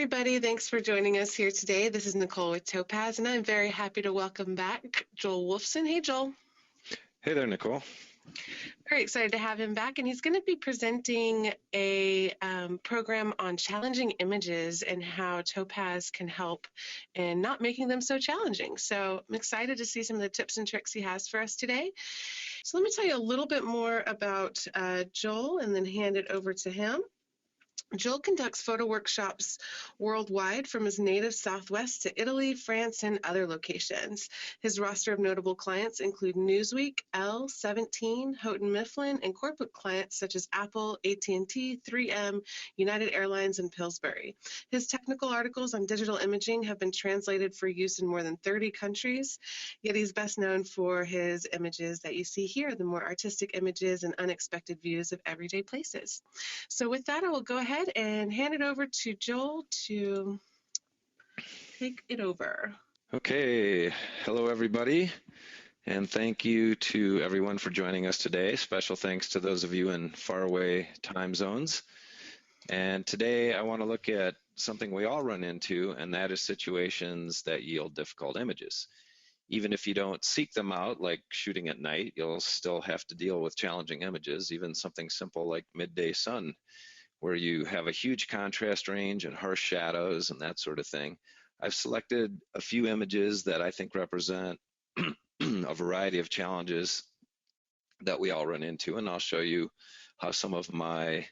everybody. Thanks for joining us here today. This is Nicole with Topaz, and I'm very happy to welcome back Joel Wolfson. Hey, Joel. Hey there, Nicole. Very excited to have him back, and he's going to be presenting a program on challenging images and how Topaz can help in not making them so challenging. So I'm excited to see some of the tips and tricks he has for us today. So let me tell you a little bit more about Joel and then hand it over to him. Joel conducts photo workshops worldwide from his native Southwest to Italy, France, and other locations. His roster of notable clients include Newsweek, Elle, 17, Houghton Mifflin, and corporate clients such as Apple, AT&T, 3M, United Airlines, and Pillsbury. His technical articles on digital imaging have been translated for use in more than 30 countries, yet he's best known for his images that you see here, the more artistic images and unexpected views of everyday places. So with that, I will go ahead and hand it over to Joel to take it over. Okay, hello everybody, and thank you to everyone for joining us today. Special thanks to those of you in faraway time zones. And today I want to look at something we all run into, and that is situations that yield difficult images. Even if you don't seek them out, like shooting at night, you'll still have to deal with challenging images, even something simple like midday sun, where you have a huge contrast range and harsh shadows and that sort of thing. I've selected a few images that I think represent a variety of challenges that we all run into, and I'll show you how some of my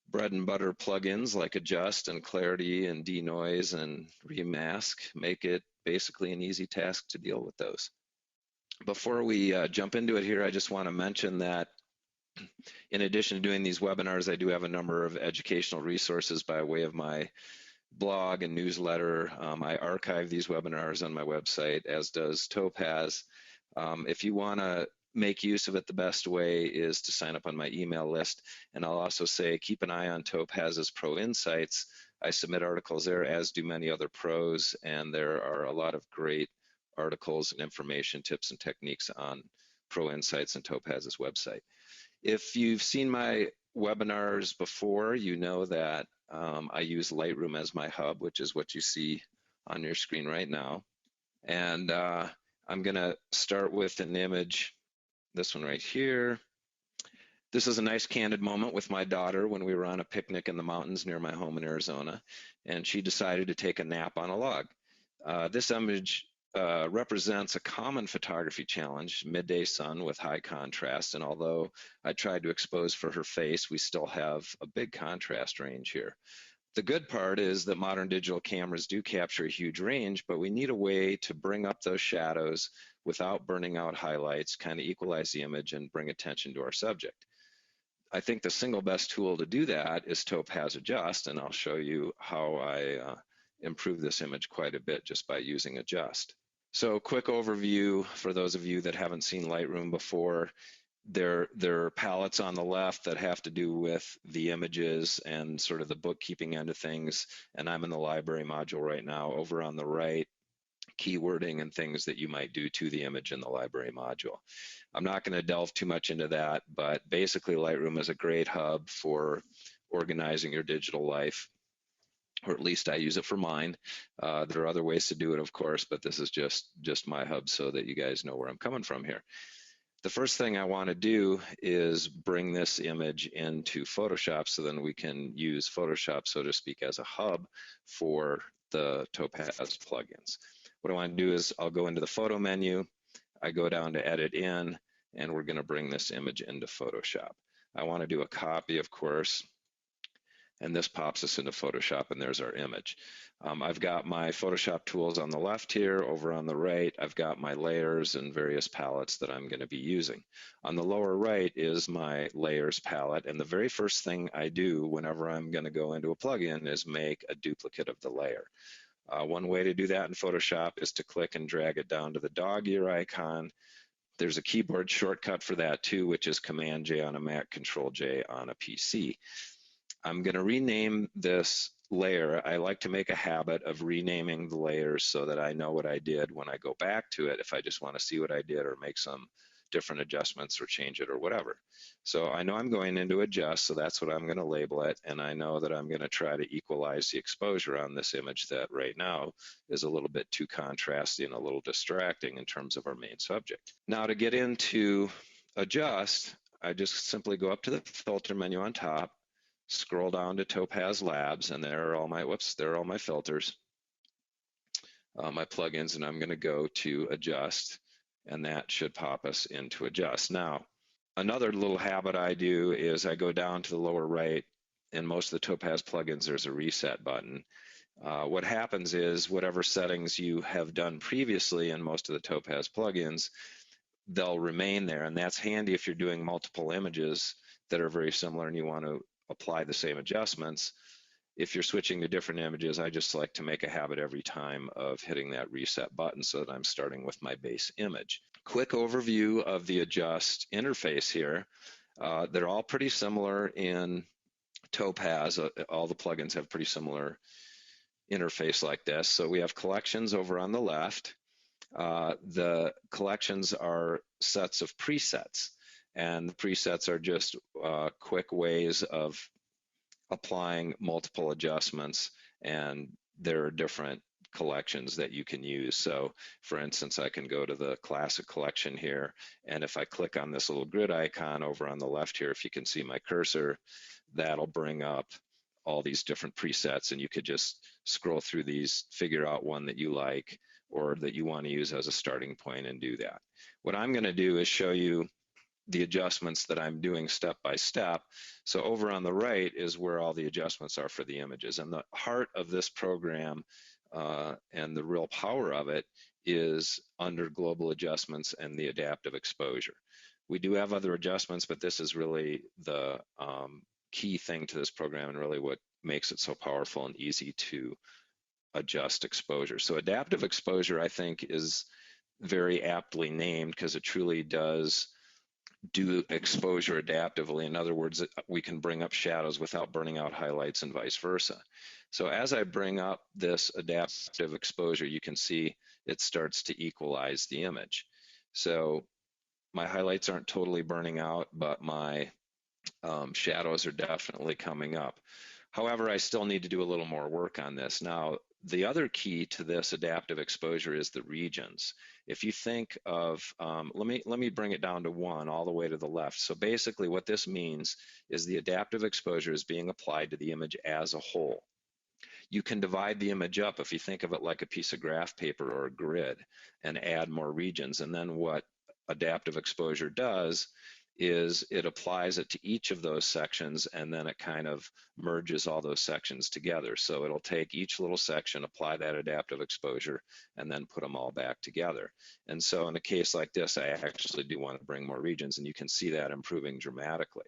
bread and butter plugins like Adjust and Clarity and Denoise and Mask make it basically an easy task to deal with those. Before we jump into it here, I just want to mention that in addition to doing these webinars, I do have a number of educational resources by way of my blog and newsletter. I archive these webinars on my website, as does Topaz. If you want to make use of it, the best way is to sign up on my email list. And I'll also say, keep an eye on Topaz's Pro Insights. I submit articles there, as do many other pros, and there are a lot of great articles and information, tips and techniques on Pro Insights and Topaz's website. If you've seen my webinars before, you know that I use Lightroom as my hub, which is what you see on your screen right now. And I'm going to start with an image, this one right here. This is a nice candid moment with my daughter when we were on a picnic in the mountains near my home in Arizona, and she decided to take a nap on a log. This image represents a common photography challenge, midday sun with high contrast, and although I tried to expose for her face, we still have a big contrast range here. The good part is that modern digital cameras do capture a huge range, but we need a way to bring up those shadows without burning out highlights, kind of equalize the image and bring attention to our subject. I think the single best tool to do that is Topaz Adjust, and I'll show you how I improve this image quite a bit just by using Adjust. So quick overview for those of you that haven't seen Lightroom before. There are palettes on the left that have to do with the images and sort of the bookkeeping end of things, and I'm in the library module right now. Over on the right, keywording and things that you might do to the image in the library module. I'm not going to delve too much into that, but basically Lightroom is a great hub for organizing your digital life, or at least I use it for mine. There are other ways to do it, of course, but this is just my hub so that you guys know where I'm coming from here. The first thing I want to do is bring this image into Photoshop so then we can use Photoshop, so to speak, as a hub for the Topaz plugins. What I want to do is I'll go into the photo menu, I go down to edit in, and we're going to bring this image into Photoshop. I want to do a copy, of course, and this pops us into Photoshop, and there's our image. I've got my Photoshop tools on the left here. Over on the right, I've got my layers and various palettes that I'm going to be using. On the lower right is my layers palette, and the very first thing I do whenever I'm going to go into a plugin is make a duplicate of the layer. One way to do that in Photoshop is to click and drag it down to the dog ear icon. There's a keyboard shortcut for that too, which is Command-J on a Mac, Control-J on a PC. I'm going to rename this layer. I like to make a habit of renaming the layers so that I know what I did when I go back to it, if I just want to see what I did or make some different adjustments or change it or whatever. So I know I'm going into adjust, so that's what I'm going to label it, and I know that I'm going to try to equalize the exposure on this image that right now is a little bit too contrasty and a little distracting in terms of our main subject. Now to get into adjust, I just simply go up to the filter menu on top, scroll down to Topaz Labs, and there are all my, there are all my filters, my plugins, and I'm going to go to adjust, and that should pop us into adjust. Now, another little habit I do is I go down to the lower right. In most of the Topaz plugins, there's a reset button. What happens is whatever settings you have done previously in most of the Topaz plugins, they'll remain there, and that's handy if you're doing multiple images that are very similar and you want to apply the same adjustments. If you're switching to different images, I just like to make a habit every time of hitting that reset button so that I'm starting with my base image. Quick overview of the adjust interface here. They're all pretty similar in Topaz. All the plugins have pretty similar interface like this. So we have collections over on the left. The collections are sets of presets, and the presets are just quick ways of applying multiple adjustments, and there are different collections that you can use. So for instance, I can go to the classic collection here, and if I click on this little grid icon over on the left here, if you can see my cursor, that'll bring up all these different presets, and you could just scroll through these, figure out one that you like or that you want to use as a starting point and do that. What I'm going to do is show you the adjustments that I'm doing step by step. So over on the right is where all the adjustments are for the images, and the heart of this program and the real power of it is under global adjustments and the adaptive exposure. We do have other adjustments, but this is really the key thing to this program and really what makes it so powerful and easy to adjust exposure. So adaptive exposure, I think, is very aptly named because it truly does do exposure adaptively. In other words, we can bring up shadows without burning out highlights and vice versa. So as I bring up this adaptive exposure, you can see it starts to equalize the image. So my highlights aren't totally burning out, but my shadows are definitely coming up. However, I still need to do a little more work on this. Now, the other key to this adaptive exposure is the regions. If you think of, let me bring it down to 1 all the way to the left. So basically what this means is the adaptive exposure is being applied to the image as a whole. You can divide the image up if you think of it like a piece of graph paper or a grid and add more regions. And then what adaptive exposure does is it applies it to each of those sections, and then it kind of merges all those sections together. So it'll take each little section, apply that adaptive exposure, and then put them all back together. And so in a case like this, I actually do want to bring more regions, and you can see that improving dramatically.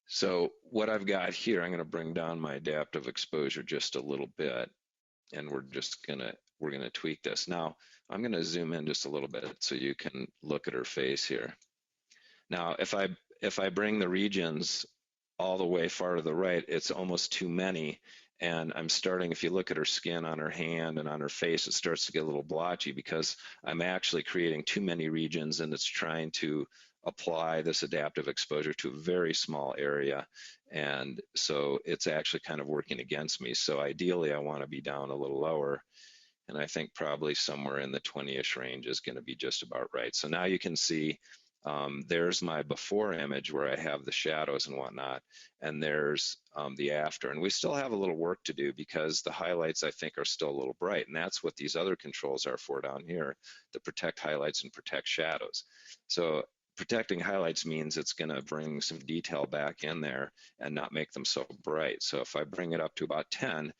So what I've got here, I'm going to bring down my adaptive exposure just a little bit, and we're going to tweak this. Now, I'm going to zoom in just a little bit so you can look at her face here. Now, if I bring the regions all the way far to the right, it's almost too many. And I'm starting, if you look at her skin on her hand and on her face, it starts to get a little blotchy because I'm actually creating too many regions, and it's trying to apply this adaptive exposure to a very small area. And so it's actually kind of working against me. So ideally, I want to be down a little lower. And I think probably somewhere in the 20-ish range is going to be just about right. So now you can see there's my before image where I have the shadows and whatnot, and there's the after. And we still have a little work to do because the highlights, I think, are still a little bright, and that's what these other controls are for down here, to protect highlights and protect shadows. So protecting highlights means it's going to bring some detail back in there and not make them so bright. So if I bring it up to about 10,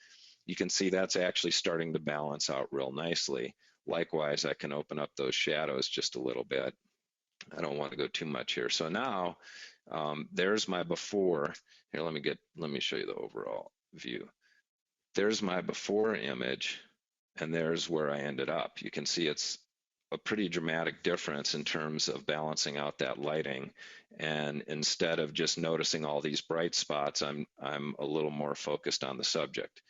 you can see that's actually starting to balance out real nicely. Likewise, I can open up those shadows just a little bit. I don't want to go too much here. So now there's my before. Here, let me show you the overall view. There's my before image, and there's where I ended up. You can see it's a pretty dramatic difference in terms of balancing out that lighting. And instead of just noticing all these bright spots, I'm a little more focused on the subject.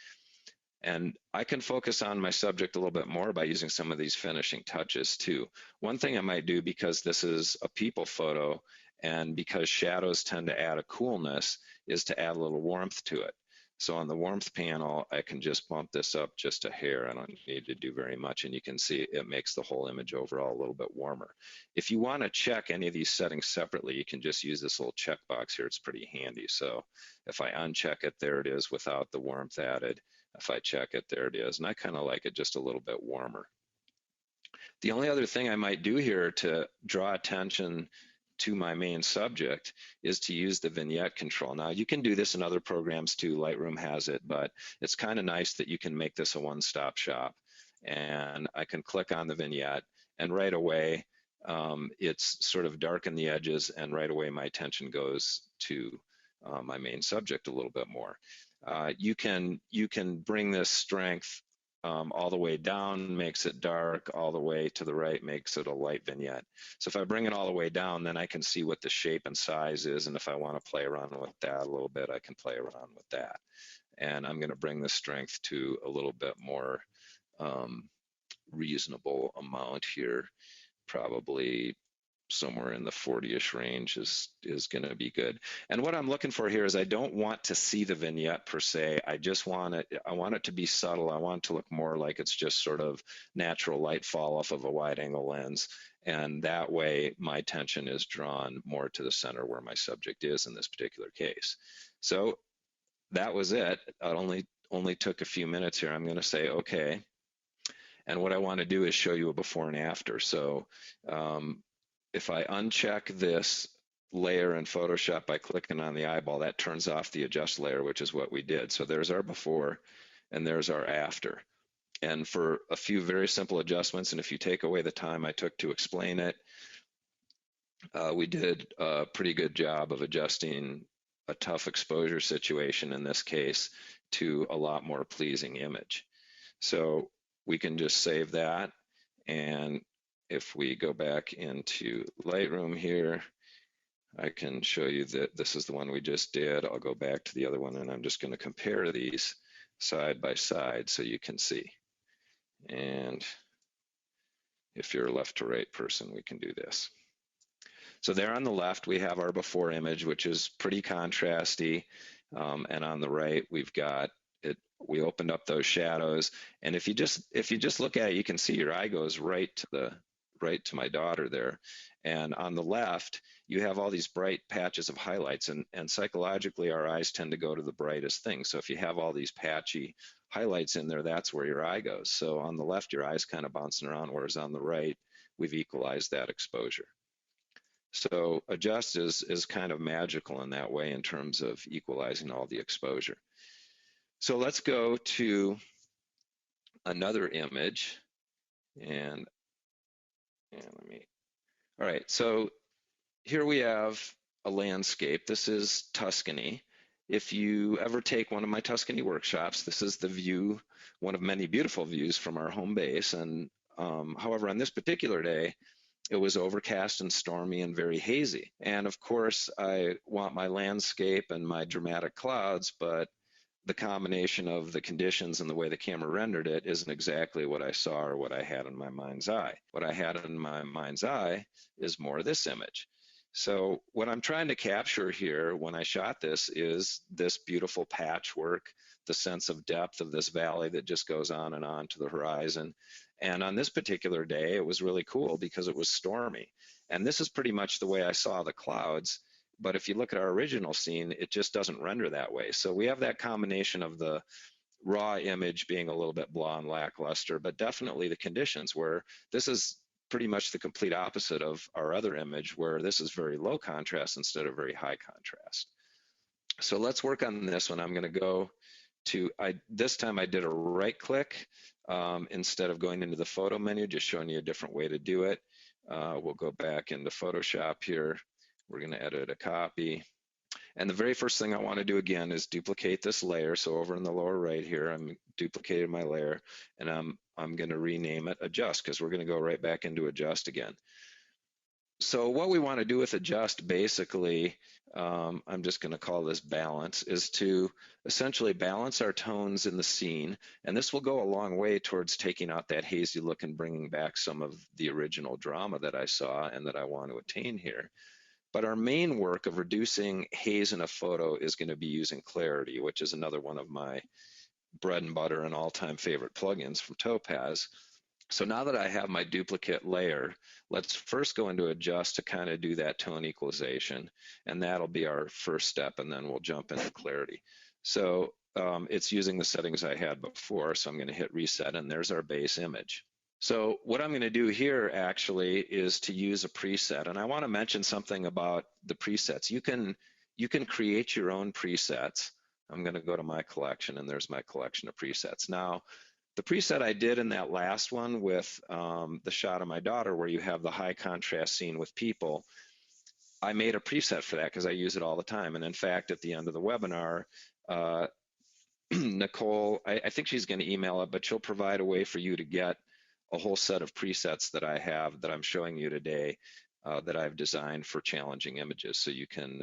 And I can focus on my subject a little bit more by using some of these finishing touches too. One thing I might do, because this is a people photo and because shadows tend to add a coolness, is to add a little warmth to it. So on the warmth panel, I can just bump this up just a hair. I don't need to do very much, and you can see it makes the whole image overall a little bit warmer. If you want to check any of these settings separately, you can just use this little checkbox here. It's pretty handy. So if I uncheck it, there it is without the warmth added. If I check it, there it is. And I kind of like it just a little bit warmer. The only other thing I might do here to draw attention to my main subject is to use the vignette control. Now you can do this in other programs too, Lightroom has it, but it's kind of nice that you can make this a one-stop shop. And I can click on the vignette and right away it's sort of darken the edges, and right away my attention goes to my main subject a little bit more. You can bring this strength all the way down, makes it dark, all the way to the right makes it a light vignette. So if I bring it all the way down, then I can see what the shape and size is, and if I want to play around with that a little bit, I can play around with that. And I'm going to bring the strength to a little bit more reasonable amount here, probably somewhere in the 40-ish range is going to be good. And what I'm looking for here is I don't want to see the vignette per se. I just want it, I want it to be subtle. I want it to look more like it's just sort of natural light fall off of a wide angle lens. And that way my attention is drawn more to the center where my subject is in this particular case. So that was it. It only took a few minutes here. I'm going to say, okay. And what I want to do is show you a before and after. So if I uncheck this layer in Photoshop by clicking on the eyeball, that turns off the adjust layer, which is what we did. So there's our before and there's our after. And for a few very simple adjustments, and if you take away the time I took to explain it, we did a pretty good job of adjusting a tough exposure situation in this case to a lot more pleasing image. So we can just save that, and if we go back into Lightroom here, I can show you that this is the one we just did. I'll go back to the other one, and I'm just going to compare these side by side so you can see. And if you're a left to right person, we can do this. So there on the left, we have our before image, which is pretty contrasty. And on the right, we've got it. We opened up those shadows. And if you just look at it, you can see your eye goes right to my daughter there. And on the left, you have all these bright patches of highlights, and psychologically our eyes tend to go to the brightest thing. So if you have all these patchy highlights in there, that's where your eye goes. So on the left, your eye's kind of bouncing around, whereas on the right, we've equalized that exposure. So adjust is kind of magical in that way in terms of equalizing all the exposure. So let's go to another image, and all right, so here we have a landscape. This is Tuscany. If you ever take one of my Tuscany workshops, this is the view, one of many beautiful views from our home base. And however, on this particular day, it was overcast and stormy and very hazy. And of course, I want my landscape and my dramatic clouds, but the combination of the conditions and the way the camera rendered it isn't exactly what I saw or what I had in my mind's eye. What I had in my mind's eye is more this image. So what I'm trying to capture here when I shot this is this beautiful patchwork, the sense of depth of this valley that just goes on and on to the horizon. And on this particular day, it was really cool because it was stormy. And this is pretty much the way I saw the clouds. But if you look at our original scene, it just doesn't render that way. So we have that combination of the raw image being a little bit blah and lackluster, but definitely the conditions where this is pretty much the complete opposite of our other image, where this is very low contrast instead of very high contrast. So let's work on this one. I'm going to go to, this time I did a right click instead of going into the photo menu, just showing you a different way to do it. We'll go back into Photoshop here. We're going to edit a copy. And the very first thing I want to do again is duplicate this layer. So over in the lower right here, I'm duplicating my layer, and I'm going to rename it Adjust, because we're going to go right back into Adjust again. So what we want to do with adjust, basically, I'm just going to call this balance, is to essentially balance our tones in the scene. And this will go a long way towards taking out that hazy look and bringing back some of the original drama that I saw and that I want to attain here. But our main work of reducing haze in a photo is going to be using clarity, which is another one of my bread and butter and all-time favorite plugins from Topaz. So now that I have my duplicate layer, let's first go into adjust to kind of do that tone equalization, and that'll be our first step, and then we'll jump into clarity. So it's using the settings I had before, so I'm going to hit reset, and there's our base image. So what I'm going to do here actually is to use a preset, and I want to mention something about the presets. You can create your own presets. I'm going to go to my collection, and there's my collection of presets. Now, the preset I did in that last one with the shot of my daughter where you have the high contrast scene with people, I made a preset for that because I use it all the time. And in fact, at the end of the webinar, Nicole, I think she's going to email it, but she'll provide a way for you to get a whole set of presets that I have that I'm showing you today that I've designed for challenging images. So you can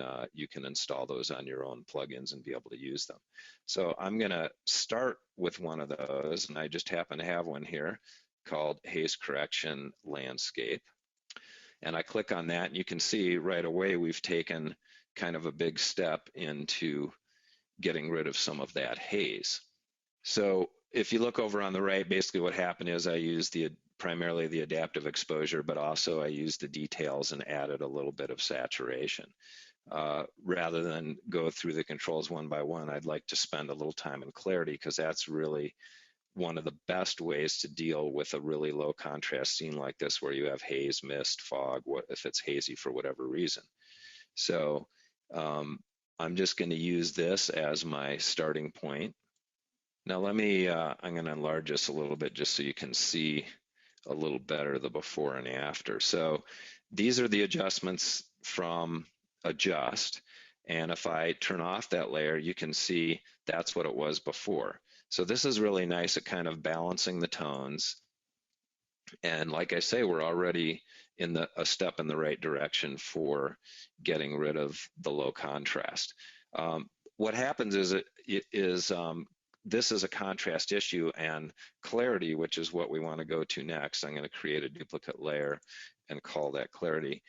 install those on your own plugins and be able to use them. So I'm going to start with one of those, and I just happen to have one here called Haze Correction Landscape. And I click on that, and you can see right away we've taken kind of a big step into getting rid of some of that haze. So if you look over on the right, basically what happened is I used primarily the adaptive exposure, but also I used the details and added a little bit of saturation. Rather than go through the controls one by one, I'd like to spend a little time in clarity because that's really one of the best ways to deal with a really low contrast scene like this where you have haze, mist, fog, if it's hazy for whatever reason. So I'm just going to use this as my starting point. Now I'm going to enlarge this a little bit just so you can see a little better the before and after. So these are the adjustments from adjust. And if I turn off that layer, you can see that's what it was before. So this is really nice at kind of balancing the tones. And like I say, we're already in a step in the right direction for getting rid of the low contrast. What happens is this is a contrast issue, and clarity, which is what we want to go to next. I'm going to create a duplicate layer and call that clarity.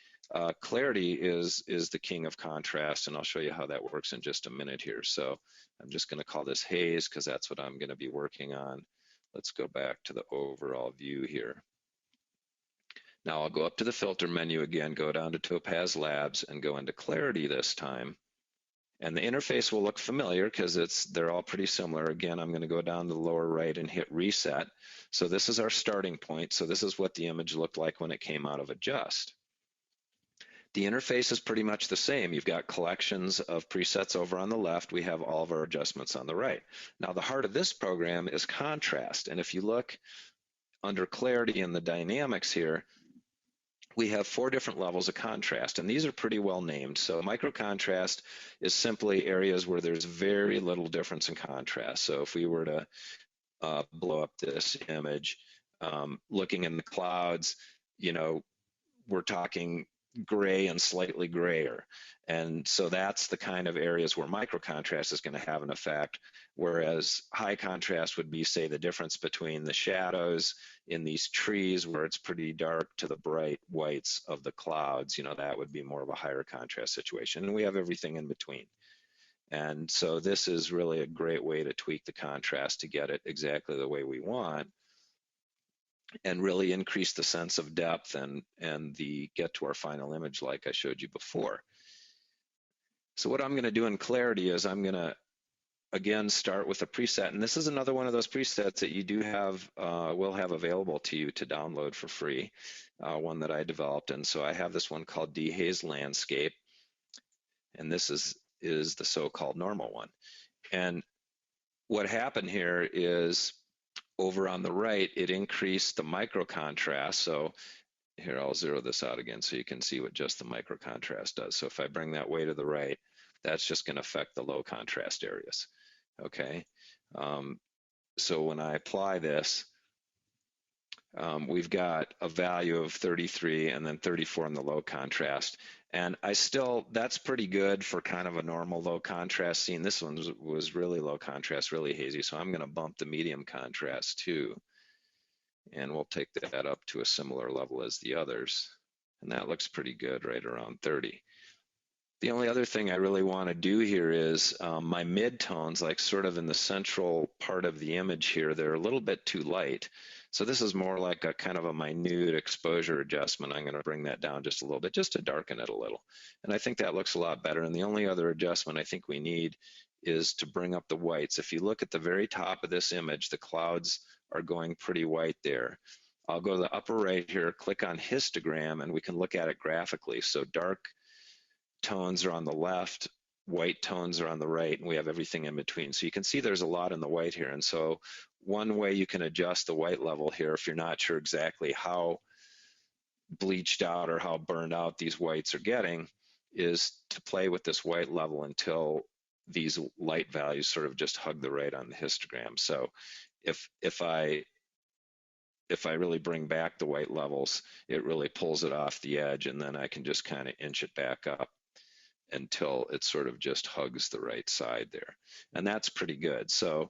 Clarity is the king of contrast, and I'll show you how that works in just a minute here. So I'm just going to call this haze because that's what I'm going to be working on. Let's go back to the overall view here. Now I'll go up to the filter menu again, go down to Topaz Labs, and go into clarity this time. And the interface will look familiar because they're all pretty similar. Again, I'm going to go down to the lower right and hit reset. So this is our starting point. So this is what the image looked like when it came out of adjust. The interface is pretty much the same. You've got collections of presets over on the left. We have all of our adjustments on the right. Now the heart of this program is contrast. And if you look under clarity in the dynamics here, we have 4 different levels of contrast, and these are pretty well named. So micro contrast is simply areas where there's very little difference in contrast. So if we were to blow up this image, looking in the clouds, we're talking gray and slightly grayer. And so that's the kind of areas where micro contrast is going to have an effect, whereas high contrast would be, say, the difference between the shadows in these trees where it's pretty dark to the bright whites of the clouds. That would be more of a higher contrast situation. And we have everything in between. And so this is really a great way to tweak the contrast to get it exactly the way we want and really increase the sense of depth and get to our final image like I showed you before. So what I'm going to do in clarity is I'm going to, again, start with a preset. And this is another one of those presets that you do have, will have available to you to download for free, one that I developed. And so I have this one called Dehaze Landscape. And this is the so-called normal one. And what happened here is over on the right, it increased the micro contrast. So here, I'll zero this out again so you can see what just the micro contrast does. So if I bring that way to the right, that's just going to affect the low contrast areas. Okay. So when I apply this, we've got a value of 33 and then 34 in the low contrast. And that's pretty good for kind of a normal low contrast scene. This one was really low contrast, really hazy. So I'm going to bump the medium contrast too. And we'll take that up to a similar level as the others. And that looks pretty good, right around 30. The only other thing I really want to do here is my midtones, like sort of in the central part of the image here, they're a little bit too light. So this is more like a kind of a minute exposure adjustment. I'm going to bring that down just a little bit, just to darken it a little. And I think that looks a lot better. And the only other adjustment I think we need is to bring up the whites. If you look at the very top of this image, the clouds are going pretty white there. I'll go to the upper right here, click on histogram, and we can look at it graphically. So dark tones are on the left, white tones are on the right, and we have everything in between. So you can see there's a lot in the white here. And so one way you can adjust the white level here, if you're not sure exactly how bleached out or how burned out these whites are getting, is to play with this white level until these light values sort of just hug the right on the histogram. So if I really bring back the white levels, it really pulls it off the edge, and then I can just kind of inch it back up until it sort of just hugs the right side there. And that's pretty good. So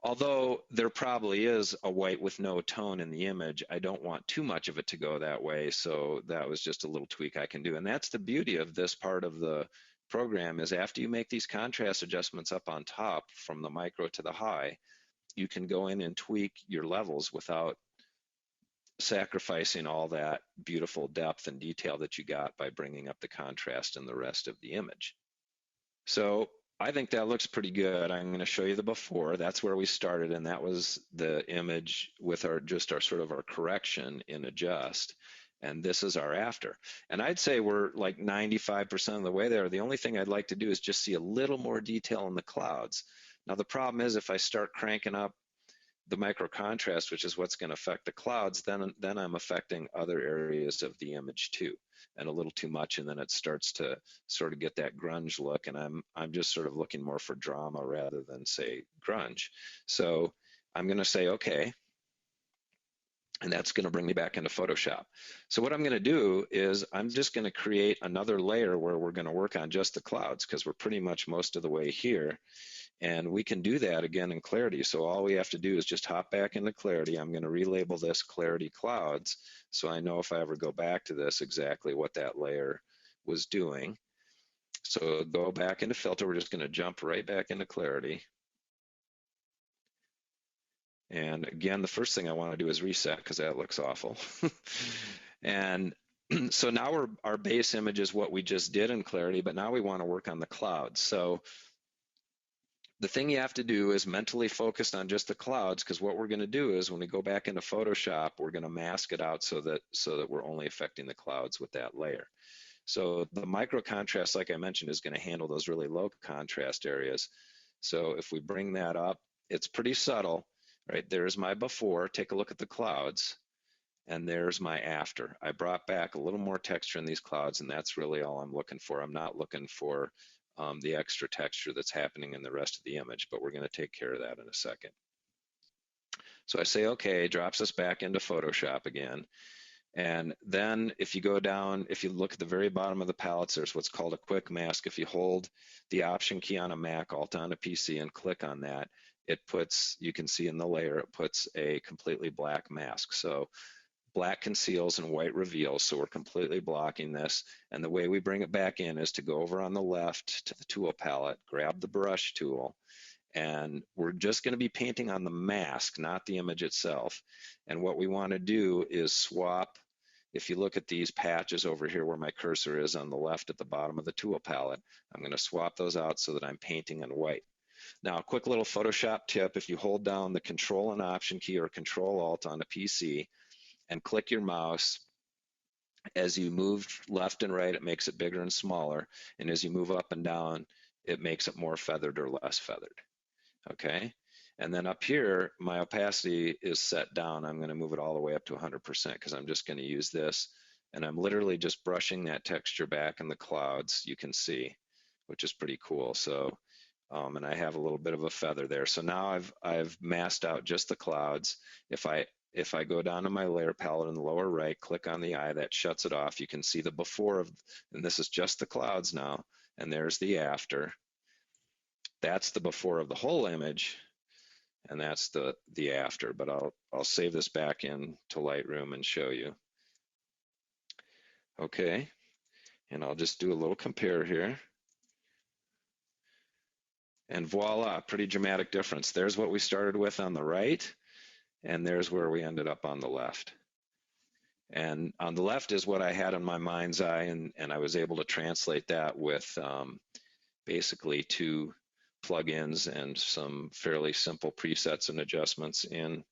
although there probably is a white with no tone in the image, I don't want too much of it to go that way. So that was just a little tweak I can do. And that's the beauty of this part of the program, is after you make these contrast adjustments up on top from the micro to the high, you can go in and tweak your levels without sacrificing all that beautiful depth and detail that you got by bringing up the contrast in the rest of the image. So I think that looks pretty good. I'm going to show you the before. That's where we started, and that was the image with our sort of our correction in adjust. And this is our after. And I'd say we're like 95% of the way there. The only thing I'd like to do is just see a little more detail in the clouds. Now the problem is, if I start cranking up the micro contrast, which is what's going to affect the clouds, then I'm affecting other areas of the image too, and a little too much, and then it starts to sort of get that grunge look, and I'm just sort of looking more for drama rather than, say, grunge. So I'm going to say okay, and that's going to bring me back into Photoshop. So what I'm going to do is I'm just going to create another layer where we're going to work on just the clouds, because we're pretty much most of the way here. And we can do that again in Clarity. So all we have to do is just hop back into Clarity. I'm going to relabel this Clarity Clouds, so I know if I ever go back to this exactly what that layer was doing. So go back into Filter. We're just going to jump right back into Clarity. And again, the first thing I want to do is reset, because that looks awful. And so now our base image is what we just did in Clarity, but now we want to work on the clouds. So the thing you have to do is mentally focus on just the clouds, because what we're going to do is when we go back into Photoshop, we're going to mask it out so that we're only affecting the clouds with that layer. So the micro contrast, like I mentioned, is going to handle those really low contrast areas. So if we bring that up, it's pretty subtle, right? There's my before. Take a look at the clouds, and there's my after. I brought back a little more texture in these clouds, and that's really all I'm looking for. I'm not looking for the extra texture that's happening in the rest of the image, but we're going to take care of that in a second. So I say okay, drops us back into Photoshop again. And then if you go down, if you look at the very bottom of the palettes, there's what's called a quick mask. If you hold the Option key on a Mac, Alt on a PC, and click on that, it puts, you can see in the layer, it puts a completely black mask. So black conceals and white reveals, so we're completely blocking this. And the way we bring it back in is to go over on the left to the tool palette, grab the brush tool, and we're just going to be painting on the mask, not the image itself. And what we want to do is swap. If you look at these patches over here where my cursor is on the left at the bottom of the tool palette, I'm going to swap those out so that I'm painting in white. Now, a quick little Photoshop tip: if you hold down the Control and Option key or Control Alt on a PC and click your mouse, as you move left and right, it makes it bigger and smaller. And as you move up and down, it makes it more feathered or less feathered. Okay. And then up here, my opacity is set down. I'm going to move it all the way up to 100%, because I'm just going to use this. And I'm literally just brushing that texture back in the clouds, you can see, which is pretty cool. So, and I have a little bit of a feather there. So now I've masked out just the clouds. If I if I go down to my layer palette in the lower right, click on the eye, that shuts it off. You can see the before of, and this is just the clouds now, and there's the after. That's the before of the whole image, and that's the after. But I'll save this back in to Lightroom and show you. Okay, and I'll just do a little compare here. And voila, pretty dramatic difference. There's what we started with on the right, and there's where we ended up on the left. And on the left is what I had in my mind's eye, and I was able to translate that with basically 2 plugins and some fairly simple presets and adjustments in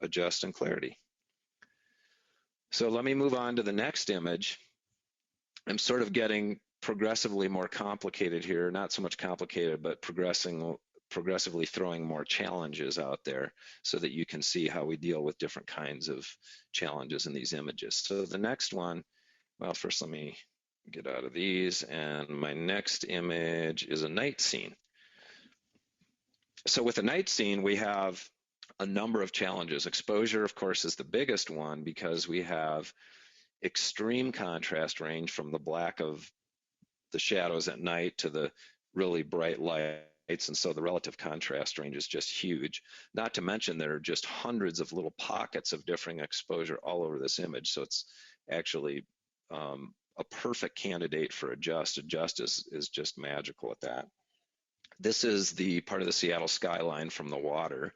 Adjust and Clarity. So let me move on to the next image. I'm sort of getting progressively more complicated here, not so much complicated, but progressively throwing more challenges out there so that you can see how we deal with different kinds of challenges in these images. So the next one, well, first let me get out of these, and my next image is a night scene. So with a night scene, we have a number of challenges. Exposure, of course, is the biggest one because we have extreme contrast range from the black of the shadows at night to the really bright lights, and so the relative contrast range is just huge. Not to mention there are just hundreds of little pockets of differing exposure all over this image, so it's actually a perfect candidate for Adjust. Adjust is just magical at that. This is the part of the Seattle skyline from the water,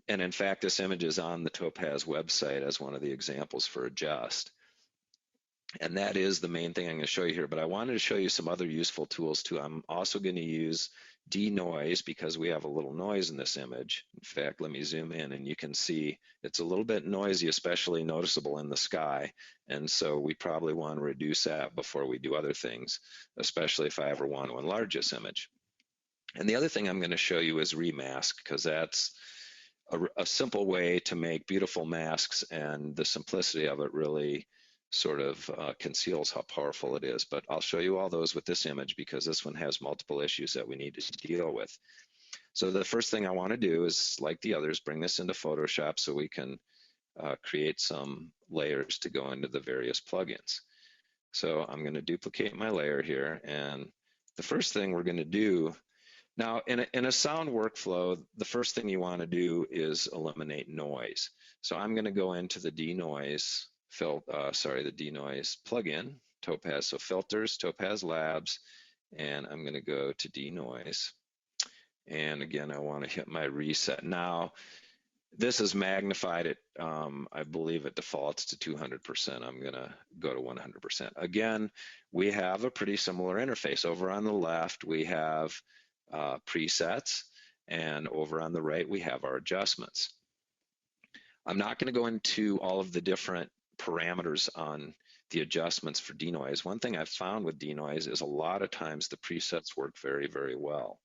and in fact this image is on the Topaz website as one of the examples for Adjust. And that is the main thing I'm going to show you here, but I wanted to show you some other useful tools too. I'm also going to use Denoise because we have a little noise in this image. In fact, let me zoom in and you can see it's a little bit noisy, especially noticeable in the sky. And so we probably want to reduce that before we do other things, especially if I ever want to enlarge this image. And the other thing I'm going to show you is remask, because that's a simple way to make beautiful masks, and the simplicity of it really sort of conceals how powerful it is. But I'll show you all those with this image because this one has multiple issues that we need to deal with. So the first thing I want to do is, like the others, bring this into Photoshop so we can create some layers to go into the various plugins. So I'm going to duplicate my layer here, and the first thing we're going to do now, in a sound workflow, the first thing you want to do is eliminate noise. So I'm going to go into the Denoise the Denoise plugin, Topaz. So Filters, Topaz Labs, and I'm going to go to Denoise. And again, I want to hit my reset. Now, this is magnified at, I believe it defaults to 200%. I'm going to go to 100%. Again, we have a pretty similar interface. Over on the left, we have presets, and over on the right we have our adjustments. I'm not going to go into all of the different parameters on the adjustments for Denoise. One thing I've found with Denoise is a lot of times the presets work very, very well.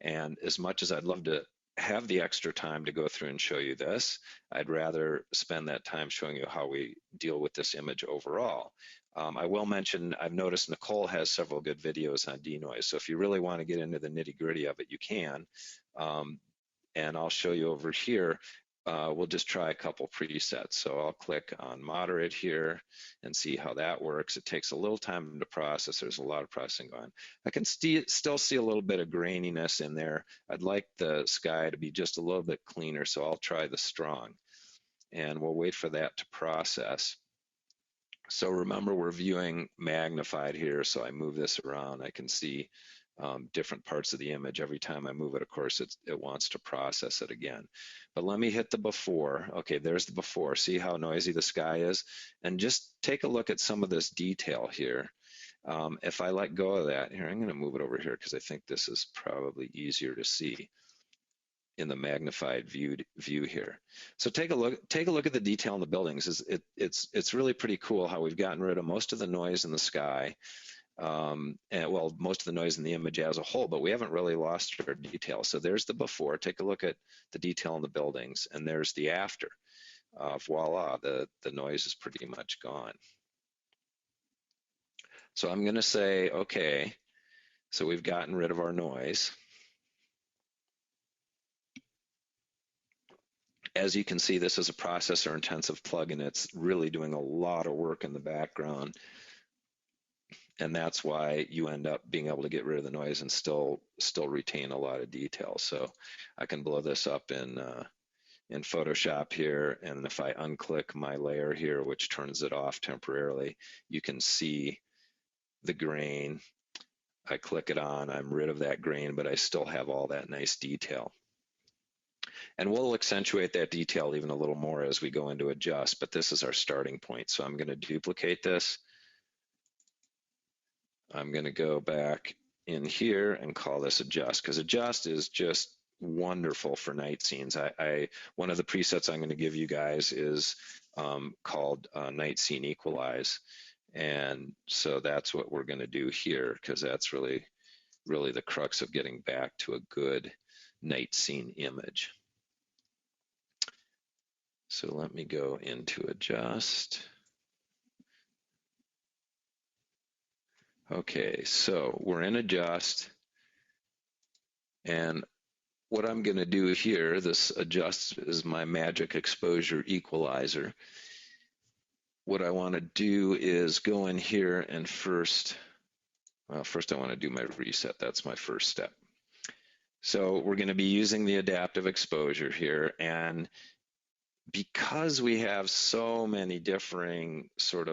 And as much as I'd love to have the extra time to go through and show you this, I'd rather spend that time showing you how we deal with this image overall. I will mention, I've noticed Nicole has several good videos on Denoise, so if you really want to get into the nitty-gritty of it, you can. And I'll show you over here. We'll just try a couple presets. So I'll click on moderate here and see how that works. It takes a little time to process. There's a lot of processing going on. I can still see a little bit of graininess in there. I'd like the sky to be just a little bit cleaner, so I'll try the strong. And we'll wait for that to process. So remember, we're viewing magnified here, so I move this around. I can see different parts of the image. Every time I move it, of course, it wants to process it again. But let me hit the before. Okay, there's the before. See how noisy the sky is? And just take a look at some of this detail here. If I let go of that, here, I'm going to move it over here because I think this is probably easier to see in the magnified view here. So take a look at the detail in the buildings. It's really pretty cool how we've gotten rid of most of the noise in the sky, and well, most of the noise in the image as a whole, but we haven't really lost our detail. So there's the before. Take a look at the detail in the buildings, and there's the after. Voila, the noise is pretty much gone. So I'm going to say, okay, so we've gotten rid of our noise. As you can see, this is a processor intensive plugin. It's really doing a lot of work in the background. And that's why you end up being able to get rid of the noise and still retain a lot of detail. So I can blow this up in Photoshop here, and if I unclick my layer here, which turns it off temporarily, you can see the grain. I click it on, I'm rid of that grain, but I still have all that nice detail. And we'll accentuate that detail even a little more as we go into adjust, but this is our starting point. So I'm going to duplicate this. I'm going to go back in here and call this adjust, because adjust is just wonderful for night scenes. One of the presets I'm going to give you guys is called night scene equalize. And so that's what we're going to do here, because that's really the crux of getting back to a good night scene image. So let me go into adjust. Okay, so we're in adjust, and what I'm going to do here, this adjust is my magic exposure equalizer. What I want to do is go in here and first I want to do my reset. That's my first step. So we're going to be using the adaptive exposure here, and because we have so many differing so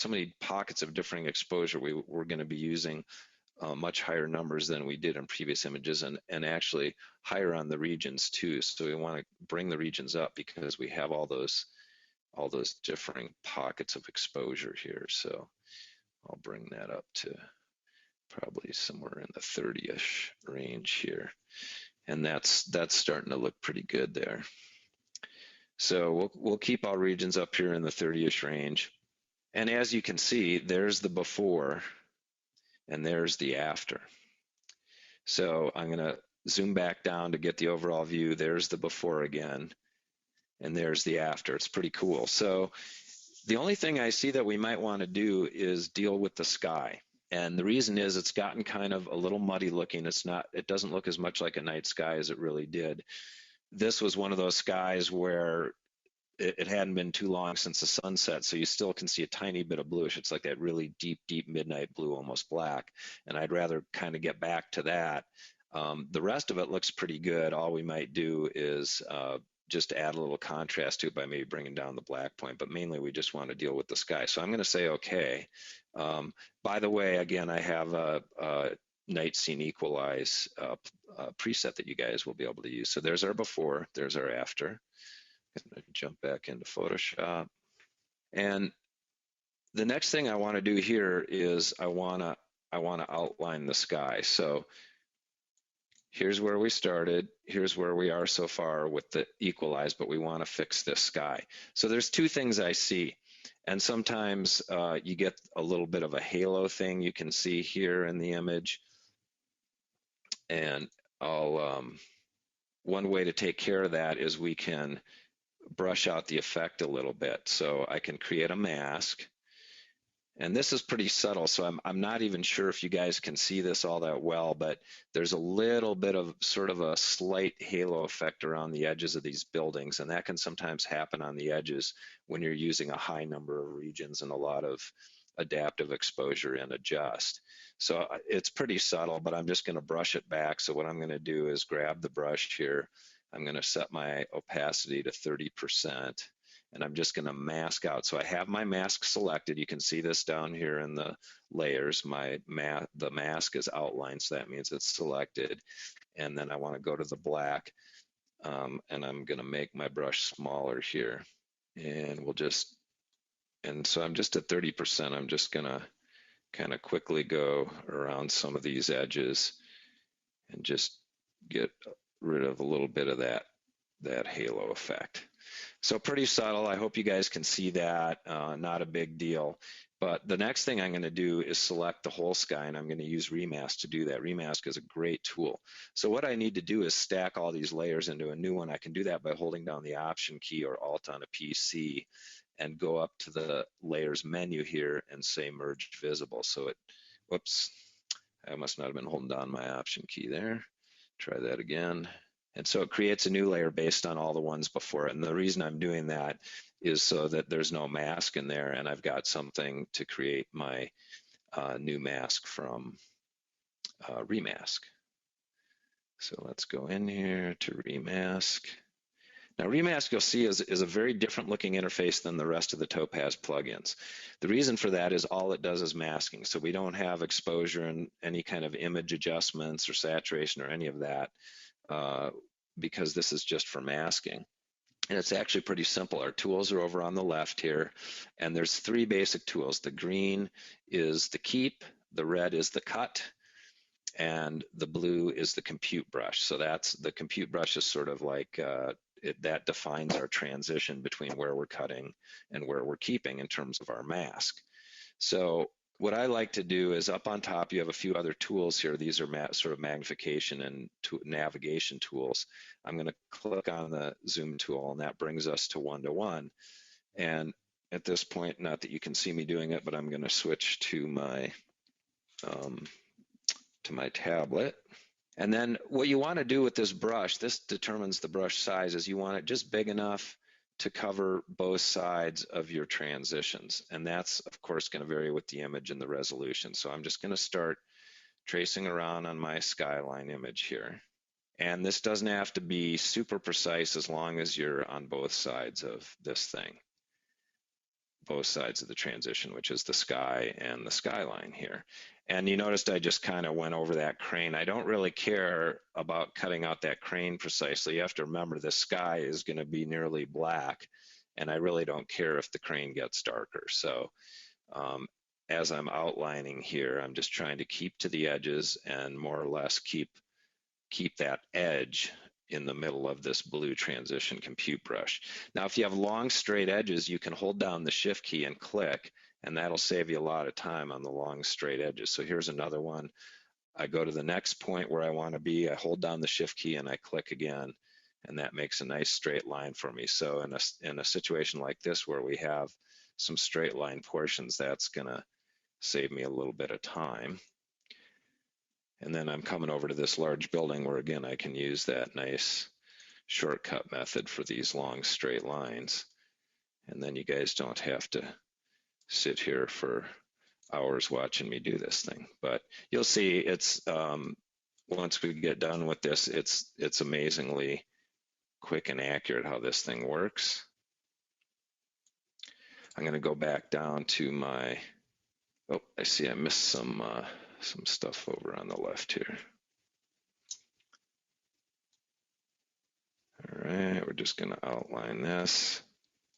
many pockets of differing exposure, we're going to be using much higher numbers than we did in previous images, and actually higher on the regions too. So we want to bring the regions up because we have all those differing pockets of exposure here. So I'll bring that up to probably somewhere in the 30-ish range here, and that's starting to look pretty good there. So we'll keep all regions up here in the 30-ish range. And as you can see, there's the before and there's the after. So I'm going to zoom back down to get the overall view. There's the before again, and there's the after. It's pretty cool. So the only thing I see that we might want to do is deal with the sky. And the reason is it's gotten kind of a little muddy looking. It doesn't look as much like a night sky as it really did. This was one of those skies where it hadn't been too long since the sunset, so you still can see a tiny bit of bluish. It's like that really deep midnight blue, almost black, and I'd rather kind of get back to that. The rest of it looks pretty good. All we might do is just add a little contrast to it by maybe bringing down the black point, but mainly we just want to deal with the sky. So I'm going to say okay. By the way, again, I have a night scene equalize preset that you guys will be able to use. So there's our before, there's our after. I'm going to jump back into Photoshop. And the next thing I want to do here is I want to outline the sky. So here's where we started. Here's where we are so far with the equalize, but we want to fix this sky. So there's two things I see. And sometimes you get a little bit of a halo thing you can see here in the image. And one way to take care of that is we can brush out the effect a little bit. So I can create a mask. And this is pretty subtle, so I'm not even sure if you guys can see this all that well, but there's a little bit of sort of a slight halo effect around the edges of these buildings, and that can sometimes happen on the edges when you're using a high number of regions and a lot of adaptive exposure and adjust. So it's pretty subtle, but I'm just going to brush it back. So what I'm going to do is grab the brush here. I'm going to set my opacity to 30%. And I'm just going to mask out. So I have my mask selected. You can see this down here in the layers. The mask is outlined, so that means it's selected. And then I want to go to the black, and I'm going to make my brush smaller here. And so I'm just at 30%. I'm just going to kind of quickly go around some of these edges and just get rid of a little bit of that halo effect. So pretty subtle. I hope you guys can see that. Not a big deal. But the next thing I'm going to do is select the whole sky, and I'm going to use Remask to do that. Remask is a great tool. So what I need to do is stack all these layers into a new one. I can do that by holding down the Option key or Alt on a PC and go up to the Layers menu here and say Merge Visible. So whoops, I must not have been holding down my Option key there. Try that again. And so it creates a new layer based on all the ones before it. And the reason I'm doing that is so that there's no mask in there, and I've got something to create my new mask from Remask. So let's go in here to Remask. Now Remask, you'll see, is a very different looking interface than the rest of the Topaz plugins. The reason for that is all it does is masking. So we don't have exposure and any kind of image adjustments or saturation or any of that because this is just for masking. And it's actually pretty simple. Our tools are over on the left here, and there's three basic tools. The green is the keep, the red is the cut, and the blue is the compute brush. So that's the compute brush is sort of like that defines our transition between where we're cutting and where we're keeping in terms of our mask. So what I like to do is up on top, you have a few other tools here. These are sort of magnification and navigation tools. I'm going to click on the zoom tool, and that brings us to 1-to-1. And at this point, not that you can see me doing it, but I'm going to switch to my tablet. And then what you want to do with this brush, this determines the brush size, is you want it just big enough to cover both sides of your transitions. And that's, of course, going to vary with the image and the resolution. So I'm just going to start tracing around on my skyline image here. And this doesn't have to be super precise as long as you're on both sides of this thing, both sides of the transition, which is the sky and the skyline here. And you noticed I just kind of went over that crane. I don't really care about cutting out that crane precisely. You have to remember the sky is going to be nearly black, and I really don't care if the crane gets darker. So as I'm outlining here, I'm just trying to keep to the edges and more or less keep that edge in the middle of this blue transition compute brush. Now, if you have long straight edges, you can hold down the shift key and click, and that'll save you a lot of time on the long straight edges. So here's another one. I go to the next point where I want to be, I hold down the shift key and I click again, and that makes a nice straight line for me. So in a situation like this where we have some straight line portions, that's going to save me a little bit of time. And then I'm coming over to this large building where, again, I can use that nice shortcut method for these long straight lines. And then you guys don't have to sit here for hours watching me do this thing. But you'll see it's, once we get done with this, it's amazingly quick and accurate how this thing works. I'm going to go back down to my, oh, I see I missed some stuff over on the left here. All right, we're just going to outline this.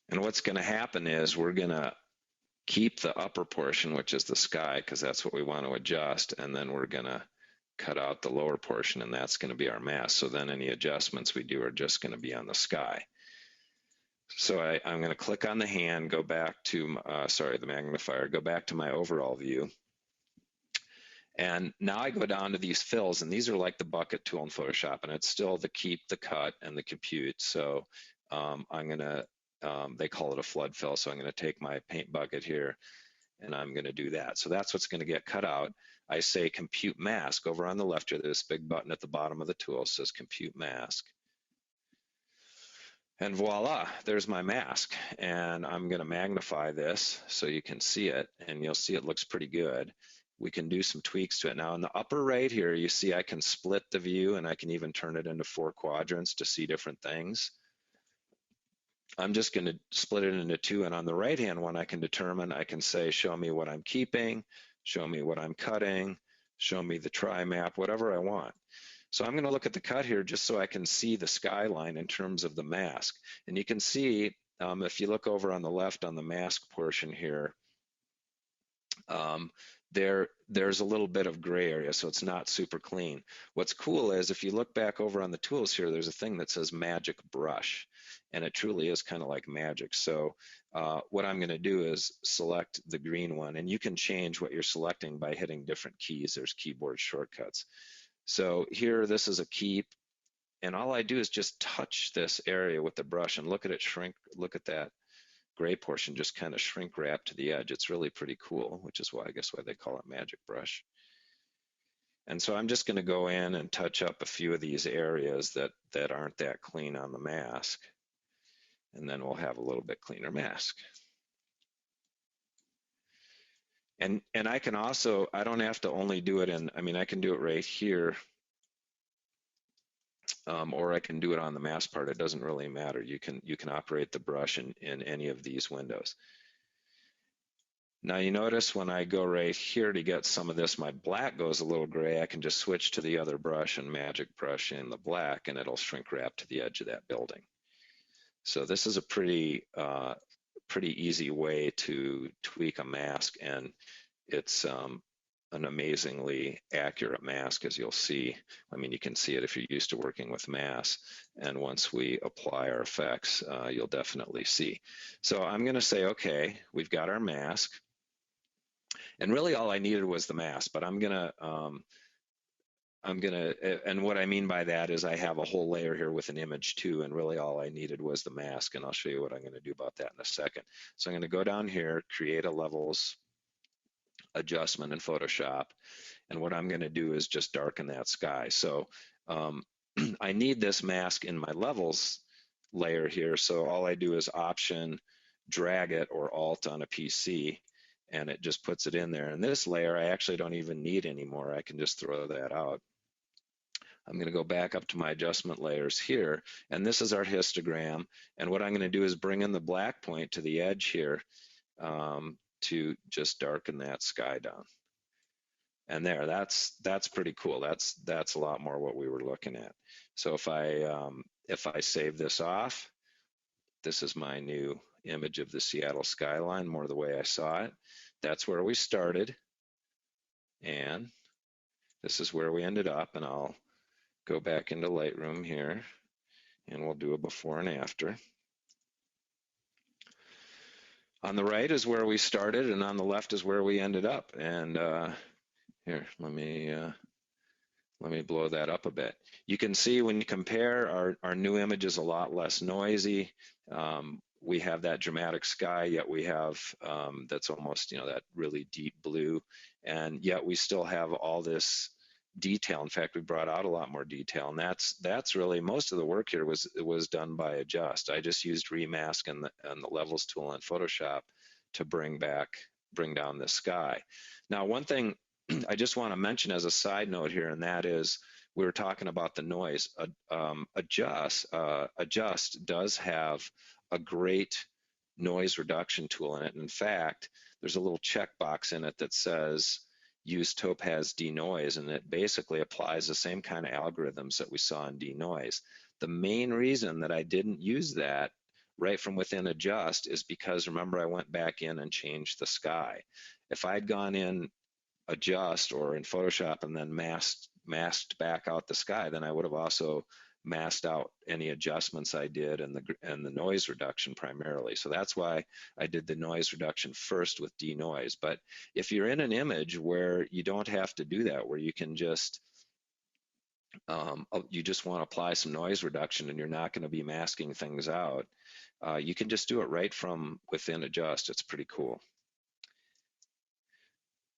And what's going to happen is we're going to keep the upper portion, which is the sky, because that's what we want to adjust, and then we're going to cut out the lower portion, and that's going to be our mask. So then any adjustments we do are just going to be on the sky. So I'm going to click on the hand, go back to, the magnifier, go back to my overall view. And now I go down to these fills, and these are like the bucket tool in Photoshop, and it's still the keep, the cut, and the compute. So I'm going to, they call it a flood fill, so I'm going to take my paint bucket here, and I'm going to do that. So that's what's going to get cut out. I say compute mask over on the left here. There's this big button at the bottom of the tool. It says compute mask. And voila, there's my mask. And I'm going to magnify this so you can see it, and you'll see it looks pretty good. We can do some tweaks to it. Now in the upper right here, you see I can split the view, and I can even turn it into 4 quadrants to see different things. I'm just going to split it into 2, and on the right hand one I can say show me what I'm keeping, show me what I'm cutting, show me the try map, whatever I want. So I'm going to look at the cut here just so I can see the skyline in terms of the mask. And you can see if you look over on the left on the mask portion here, there's a little bit of gray area, so it's not super clean. What's cool is if you look back over on the tools here, there's a thing that says magic brush, and it truly is kind of like magic. So what I'm going to do is select the green one, and you can change what you're selecting by hitting different keys. There's keyboard shortcuts. So here, this is a keep, and all I do is just touch this area with the brush and look at it shrink. Look at that gray portion just kind of shrink wrap to the edge. It's really pretty cool, which is why I guess why they call it magic brush. And so I'm just going to go in and touch up a few of these areas that aren't that clean on the mask. And then we'll have a little bit cleaner mask. And I can also, I don't have to only do it in, I mean, I can do it right here, or I can do it on the mask part. It doesn't really matter. You can operate the brush in any of these windows. Now you notice when I go right here to get some of this, my black goes a little gray. I can just switch to the other brush and magic brush in the black, and it'll shrink wrap to the edge of that building. So this is a pretty easy way to tweak a mask, and it's an amazingly accurate mask, as you'll see. I mean, you can see it if you're used to working with masks, and once we apply our effects, you'll definitely see. So I'm going to say, okay, we've got our mask, and really all I needed was the mask, but I'm gonna, and what I mean by that is I have a whole layer here with an image too, and really all I needed was the mask, and I'll show you what I'm gonna do about that in a second. So I'm gonna go down here, create a levels adjustment in Photoshop, and what I'm gonna do is just darken that sky. So I need this mask in my levels layer here, so all I do is Option, drag it, or Alt on a PC, and it just puts it in there. And this layer I actually don't even need anymore. I can just throw that out. I'm going to go back up to my adjustment layers here, and this is our histogram. And what I'm going to do is bring in the black point to the edge here to just darken that sky down. And there, that's pretty cool. That's a lot more what we were looking at. So if I save this off, this is my new image of the Seattle skyline, more the way I saw it. That's where we started, and this is where we ended up. And I'll go back into Lightroom here, and we'll do a before and after. On the right is where we started, and on the left is where we ended up. And here, let me blow that up a bit. You can see when you compare, our new image is a lot less noisy. We have that dramatic sky, yet we have that's almost, that really deep blue, and yet we still have all this detail. In fact, we brought out a lot more detail, and that's really most of the work here was done by Adjust. I just used Remask and the Levels tool in Photoshop to bring down the sky. Now, one thing I just want to mention as a side note here, and that is we were talking about the noise. Adjust does have a great noise reduction tool in it. In fact, there's a little checkbox in it that says use Topaz Denoise, and it basically applies the same kind of algorithms that we saw in Denoise. The main reason that I didn't use that right from within Adjust is because, remember, I went back in and changed the sky. If I'd gone in Adjust or in Photoshop and then masked back out the sky, then I would have also masked out any adjustments I did and the noise reduction primarily. So that's why I did the noise reduction first with Denoise. But if you're in an image where you don't have to do that, where you can just you just want to apply some noise reduction and you're not going to be masking things out, you can just do it right from within Adjust. It's pretty cool.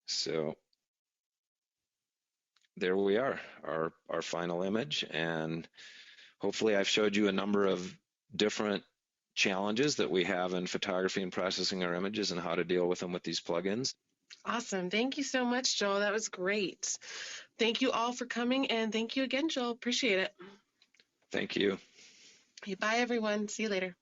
So there we are, our final image, and hopefully I've showed you a number of different challenges that we have in photography and processing our images and how to deal with them with these plugins. Awesome. Thank you so much, Joel. That was great. Thank you all for coming, and thank you again, Joel. Appreciate it. Thank you. Bye, everyone. See you later.